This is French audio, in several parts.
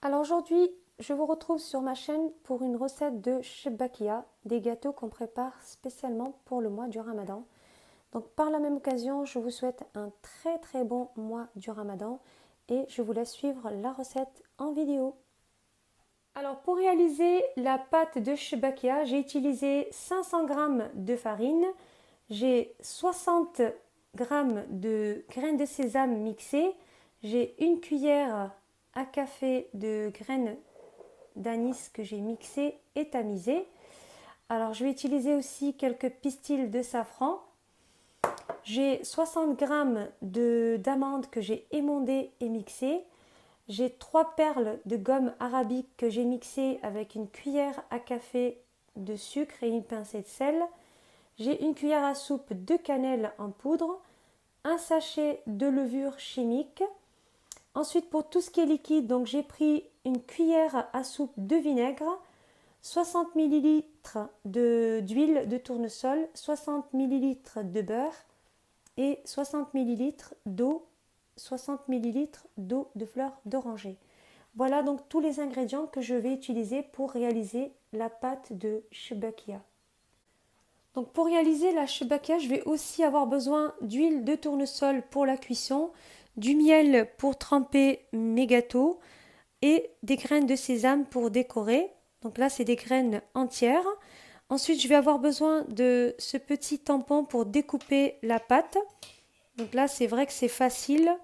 Alors aujourd'hui, je vous retrouve sur ma chaîne pour une recette de Chebbakia, des gâteaux qu'on prépare spécialement pour le mois du Ramadan. Donc par la même occasion, je vous souhaite un très bon mois du Ramadan et je vous laisse suivre la recette en vidéo. Alors pour réaliser la pâte de Chebbakia, j'ai utilisé 500 g de farine, j'ai 60 g de graines de sésame mixées, j'ai une cuillère à café de graines d'anis que j'ai mixé et tamisé. Alors je vais utiliser aussi quelques pistils de safran. J'ai 60 g d'amandes que j'ai émondées et mixées. J'ai 3 perles de gomme arabique que j'ai mixées avec une cuillère à café de sucre et une pincée de sel. J'ai une cuillère à soupe de cannelle en poudre, un sachet de levure chimique. Ensuite, pour tout ce qui est liquide, donc j'ai pris une cuillère à soupe de vinaigre, 60 ml d'huile de tournesol, 60 ml de beurre et 60 ml d'eau, 60 ml d'eau de fleur d'oranger. Voilà donc tous les ingrédients que je vais utiliser pour réaliser la pâte de Chebbakia. Donc pour réaliser la Chebbakia, je vais aussi avoir besoin d'huile de tournesol pour la cuisson, du miel pour tremper mes gâteaux et des graines de sésame pour décorer. Donc là, c'est des graines entières. Ensuite, je vais avoir besoin de ce petit tampon pour découper la pâte. Donc là, c'est vrai que c'est facile.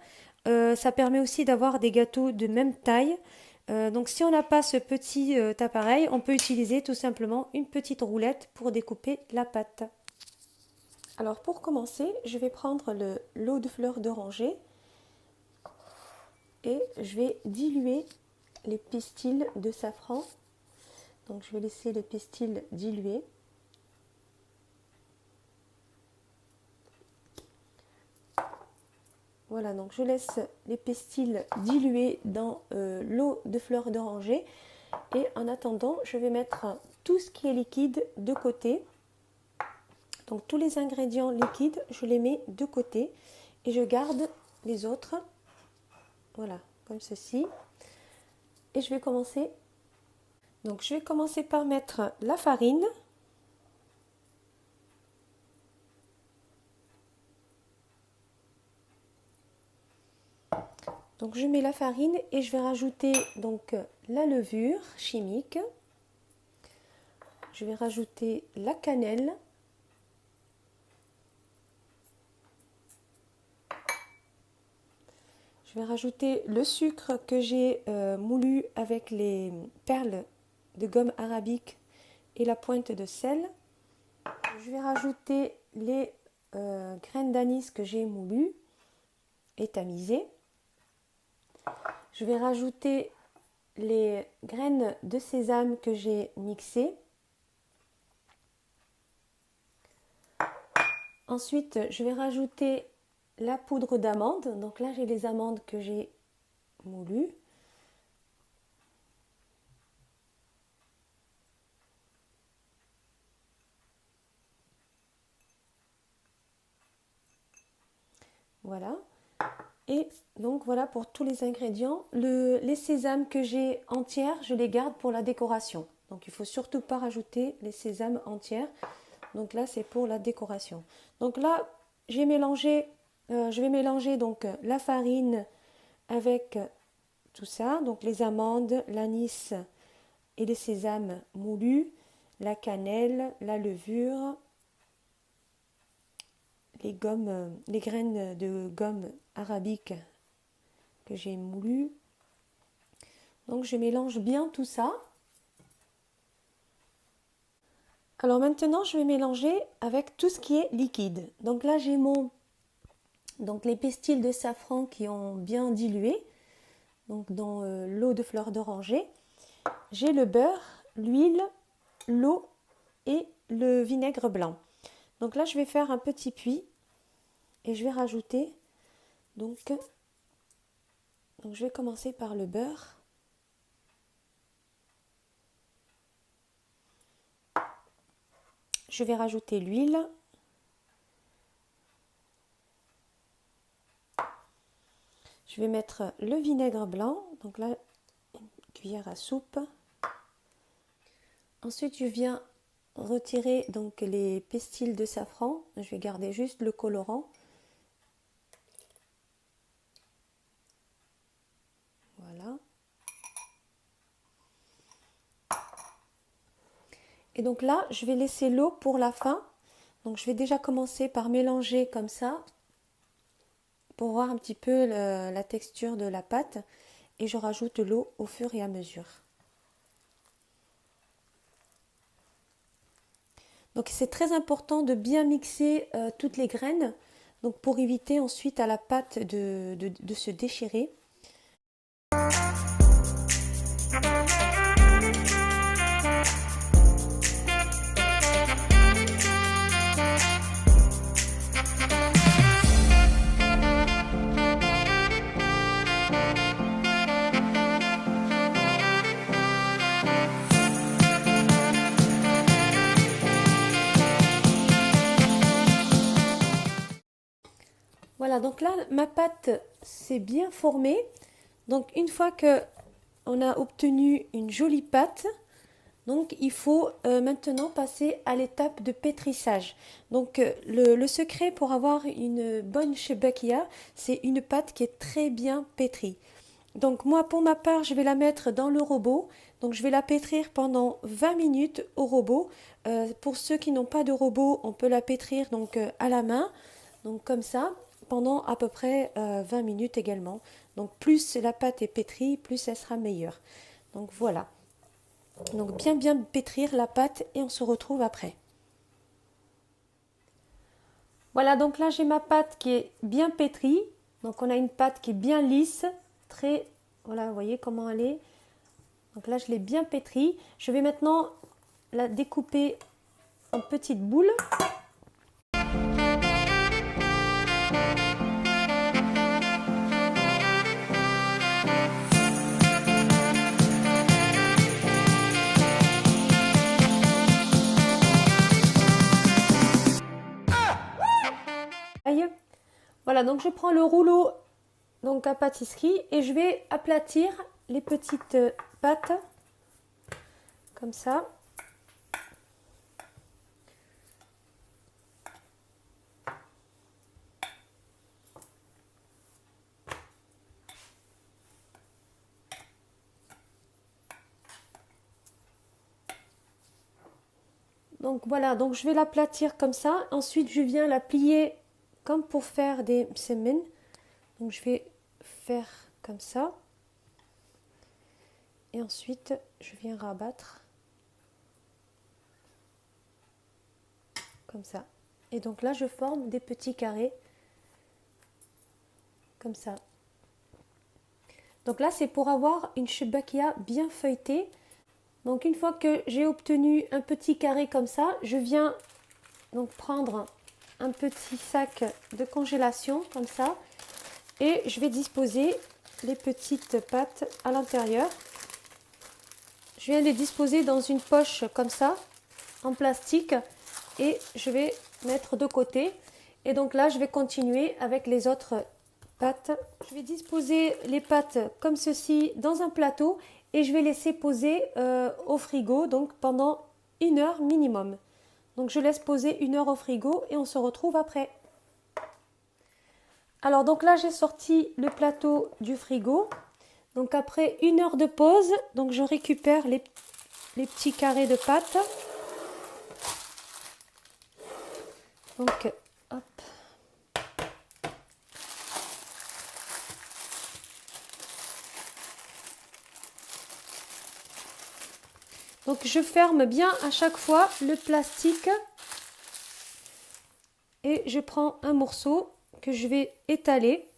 Ça permet aussi d'avoir des gâteaux de même taille. Donc si on n'a pas ce petit appareil, on peut utiliser tout simplement une petite roulette pour découper la pâte. Alors pour commencer, je vais prendre l'eau de fleur d'oranger et je vais diluer les pistils de safran. Donc je vais laisser les pistils diluer. Voilà, donc je laisse les pistils diluer dans l'eau de fleur d'oranger. Et en attendant, je vais mettre tout ce qui est liquide de côté. Donc tous les ingrédients liquides, je les mets de côté et je garde les autres. Voilà, comme ceci. Et je vais commencer. Donc je vais commencer par mettre la farine. Donc je mets la farine et je vais rajouter donc la levure chimique. Je vais rajouter la cannelle. Je vais rajouter le sucre que j'ai moulu avec les perles de gomme arabique et la pointe de sel. Je vais rajouter les graines d'anis que j'ai moulues et tamisées. Je vais rajouter les graines de sésame que j'ai mixées. Ensuite, je vais rajouter la poudre d'amande. Donc là, j'ai les amandes que j'ai moulues. Voilà. Et donc voilà pour tous les ingrédients. Les sésames que j'ai entières, je les garde pour la décoration. Donc il ne faut surtout pas rajouter les sésames entières. Donc là, c'est pour la décoration. Donc là, je vais mélanger donc la farine avec tout ça. Donc les amandes, l'anis et les sésames moulus, la cannelle, la levure, les graines de gomme arabique que j'ai moulues. Donc je mélange bien tout ça. Alors maintenant, je vais mélanger avec tout ce qui est liquide. Donc là, j'ai donc les pistils de safran qui ont bien dilué donc dans l'eau de fleur d'oranger. J'ai le beurre, l'huile, l'eau et le vinaigre blanc. Donc là, je vais faire un petit puits et je vais rajouter donc je vais commencer par le beurre. Je vais rajouter l'huile. Je vais mettre le vinaigre blanc. Donc là, cuillère à soupe. Ensuite, je viens retirer donc les pestils de safran. Je vais garder juste le colorant. Voilà. Et donc là, je vais laisser l'eau pour la fin. Donc je vais déjà commencer par mélanger comme ça pour voir un petit peu la texture de la pâte. Et je rajoute l'eau au fur et à mesure. Donc c'est très important de bien mixer toutes les graines, donc pour éviter ensuite à la pâte de se déchirer. Voilà, donc là ma pâte s'est bien formée. Donc une fois que on a obtenu une jolie pâte, donc il faut maintenant passer à l'étape de pétrissage. Donc le secret pour avoir une bonne shebakia, c'est une pâte qui est très bien pétrie. Donc moi pour ma part, je vais la mettre dans le robot. Donc je vais la pétrir pendant 20 minutes au robot. Pour ceux qui n'ont pas de robot, on peut la pétrir donc à la main. Donc comme ça, pendant à peu près 20 minutes également. Donc plus la pâte est pétrie, plus elle sera meilleure. Donc voilà. Donc bien pétrir la pâte et on se retrouve après. Voilà, donc là j'ai ma pâte qui est bien pétrie. Donc on a une pâte qui est bien lisse, très, voilà, vous voyez comment elle est. Donc là je l'ai bien pétrie. Je vais maintenant la découper en petites boules. Voilà, donc je prends le rouleau donc à pâtisserie et je vais aplatir les petites pâtes comme ça. Donc voilà, donc je vais l'aplatir comme ça. Ensuite, je viens la plier comme pour faire des msemen. Donc je vais faire comme ça. Et ensuite, je viens rabattre comme ça. Et donc là, je forme des petits carrés comme ça. Donc là, c'est pour avoir une shebakia bien feuilletée. Donc une fois que j'ai obtenu un petit carré comme ça, je viens donc prendre un petit sac de congélation comme ça et je vais disposer les petites pâtes à l'intérieur. Je viens les disposer dans une poche comme ça en plastique et je vais mettre de côté. Et donc là, je vais continuer avec les autres pâtes. Je vais disposer les pâtes comme ceci dans un plateau et je vais laisser poser au frigo donc pendant 1 heure minimum. Donc je laisse poser 1 heure au frigo et on se retrouve après. Alors donc là j'ai sorti le plateau du frigo. Donc après 1 heure de pause, donc je récupère les petits carrés de pâte. Donc hop. Donc je ferme bien à chaque fois le plastique et je prends un morceau que je vais étaler.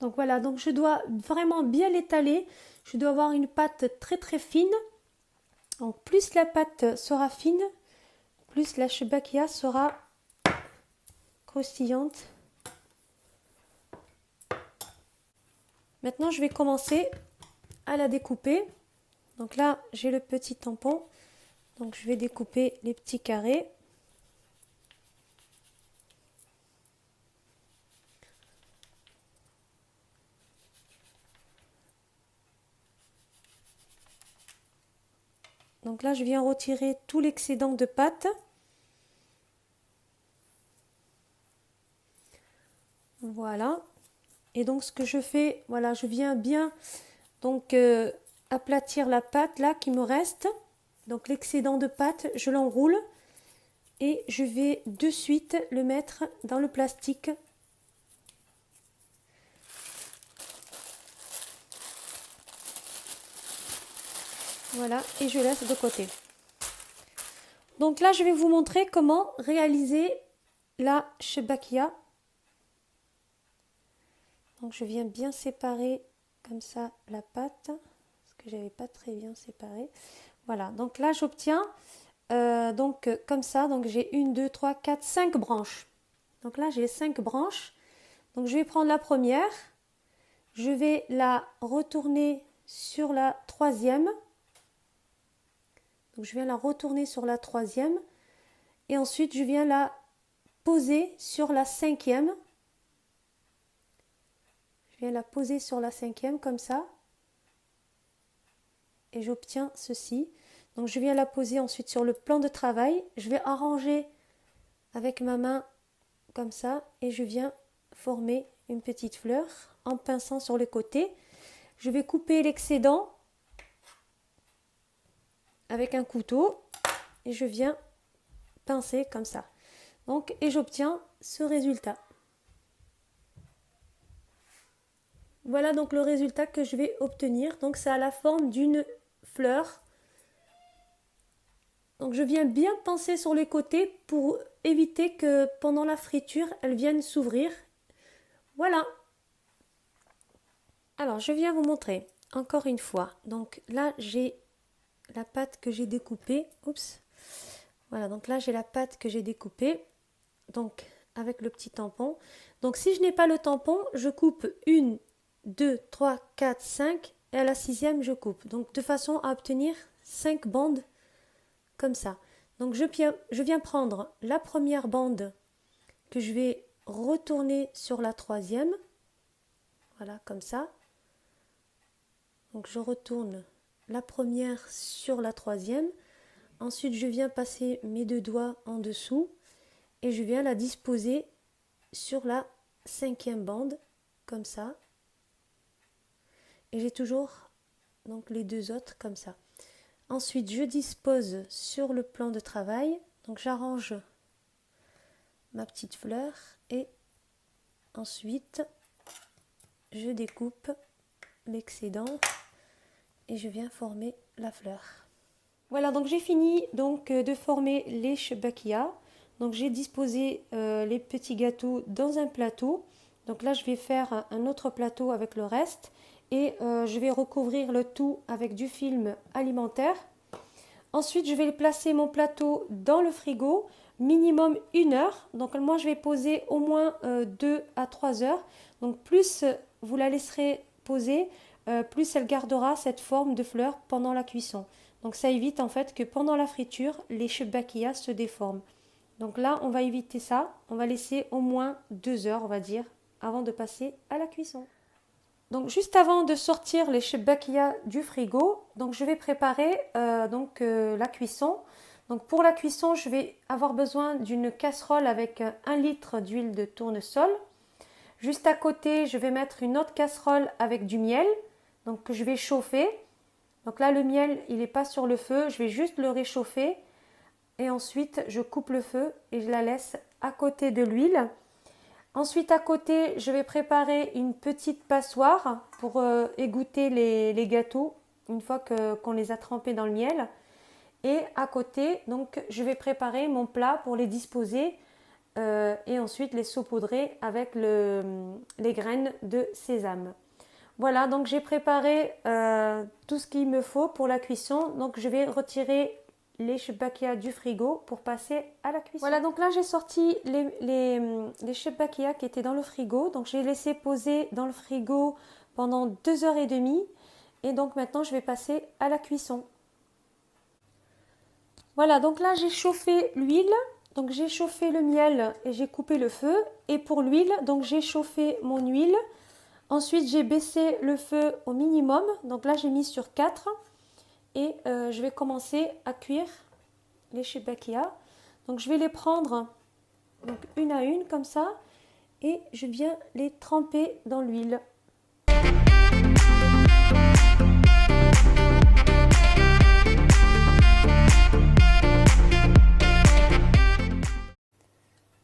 Donc voilà, donc je dois vraiment bien l'étaler. Je dois avoir une pâte très fine. Donc plus la pâte sera fine, plus la shebakia sera croustillante. Maintenant, je vais commencer à la découper. Donc là, j'ai le petit tampon. Donc je vais découper les petits carrés. Donc là, je viens retirer tout l'excédent de pâte. Voilà. Et donc ce que je fais, voilà, je viens bien donc aplatir la pâte là qui me reste. Donc l'excédent de pâte, je l'enroule et je vais de suite le mettre dans le plastique. Voilà, et je laisse de côté. Donc là, je vais vous montrer comment réaliser la shebakia. Donc je viens bien séparer comme ça la pâte, parce que j'avais pas très bien séparé. Voilà, donc là j'obtiens comme ça, donc j'ai 1, 2, 3, 4, 5 branches. Donc là j'ai 5 branches. Donc je vais prendre la première, je vais la retourner sur la troisième. Donc je viens la retourner sur la troisième et ensuite je viens la poser sur la cinquième. Je viens la poser sur la cinquième comme ça et j'obtiens ceci. Donc je viens la poser ensuite sur le plan de travail. Je vais arranger avec ma main comme ça et je viens former une petite fleur en pinçant sur les côtés. Je vais couper l'excédent avec un couteau et je viens pincer comme ça. Donc, et j'obtiens ce résultat. Voilà donc le résultat que je vais obtenir. Donc ça a la forme d'une fleur. Donc je viens bien pincer sur les côtés pour éviter que pendant la friture, elle vienne s'ouvrir. Voilà. Alors je viens vous montrer encore une fois. Donc là j'ai la pâte que j'ai découpée. Oups. Voilà, donc là j'ai la pâte que j'ai découpée. Donc avec le petit tampon. Donc si je n'ai pas le tampon, je coupe 1, 2, 3, 4, 5 et à la sixième je coupe. Donc de façon à obtenir 5 bandes comme ça. Donc je viens prendre la première bande que je vais retourner sur la troisième. Voilà, comme ça. Donc je retourne la première sur la troisième. Ensuite je viens passer mes deux doigts en dessous et je viens la disposer sur la cinquième bande, comme ça. Et j'ai toujours donc les deux autres comme ça. Ensuite, je dispose sur le plan de travail. Donc j'arrange ma petite fleur et ensuite je découpe l'excédent et je viens former la fleur. Voilà, donc j'ai fini donc de former les shebakia. Donc j'ai disposé les petits gâteaux dans un plateau. Donc là je vais faire un autre plateau avec le reste et je vais recouvrir le tout avec du film alimentaire. Ensuite je vais placer mon plateau dans le frigo minimum 1 heure. Donc moi je vais poser au moins 2 à 3 heures. Donc plus vous la laisserez poser, plus elle gardera cette forme de fleur pendant la cuisson. Donc ça évite en fait que pendant la friture, les shebakia se déforment. Donc là, on va éviter ça. On va laisser au moins 2 heures, on va dire, avant de passer à la cuisson. Donc juste avant de sortir les shebakia du frigo, donc je vais préparer la cuisson. Donc pour la cuisson, je vais avoir besoin d'une casserole avec 1 litre d'huile de tournesol. Juste à côté, je vais mettre une autre casserole avec du miel, donc que je vais chauffer. Donc là, le miel, il n'est pas sur le feu, je vais juste le réchauffer. Et ensuite, je coupe le feu et je la laisse à côté de l'huile. Ensuite, à côté, je vais préparer une petite passoire pour égoutter les gâteaux une fois qu'on les a trempés dans le miel. Et à côté, donc, je vais préparer mon plat pour les disposer et ensuite les saupoudrer avec les graines de sésame. Voilà, donc j'ai préparé tout ce qu'il me faut pour la cuisson. Donc je vais retirer les shebakia du frigo pour passer à la cuisson. Voilà, donc là j'ai sorti les shebakia qui étaient dans le frigo. Donc j'ai laissé poser dans le frigo pendant 2 heures et demie. Et donc maintenant je vais passer à la cuisson. Voilà, donc là j'ai chauffé l'huile, donc j'ai chauffé le miel et j'ai coupé le feu. Et pour l'huile, donc j'ai chauffé mon huile. Ensuite j'ai baissé le feu au minimum, donc là j'ai mis sur 4 et je vais commencer à cuire les shebakia. Donc je vais les prendre donc une à une comme ça et je viens les tremper dans l'huile.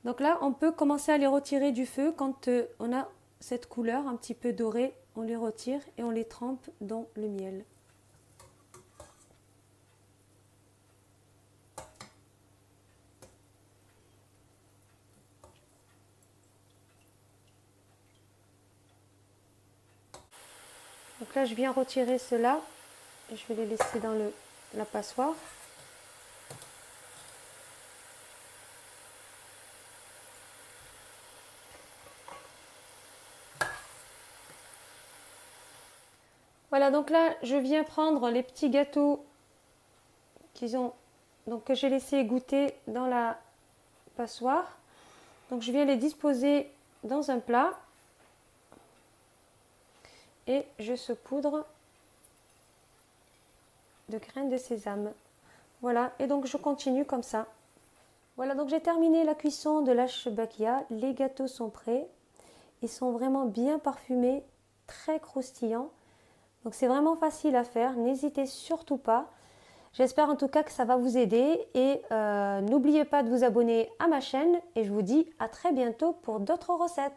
Donc là, on peut commencer à les retirer du feu quand on a cette couleur un petit peu dorée. On les retire et on les trempe dans le miel. Donc là, je viens retirer cela et je vais les laisser dans la passoire. Voilà, donc là, je viens prendre les petits gâteaux que j'ai laissé goûter dans la passoire. Donc je viens les disposer dans un plat et je saupoudre de graines de sésame. Voilà, et donc je continue comme ça. Voilà, donc j'ai terminé la cuisson de la shebakia. Les gâteaux sont prêts. Ils sont vraiment bien parfumés, très croustillants. Donc c'est vraiment facile à faire, n'hésitez surtout pas. J'espère en tout cas que ça va vous aider et n'oubliez pas de vous abonner à ma chaîne et je vous dis à très bientôt pour d'autres recettes.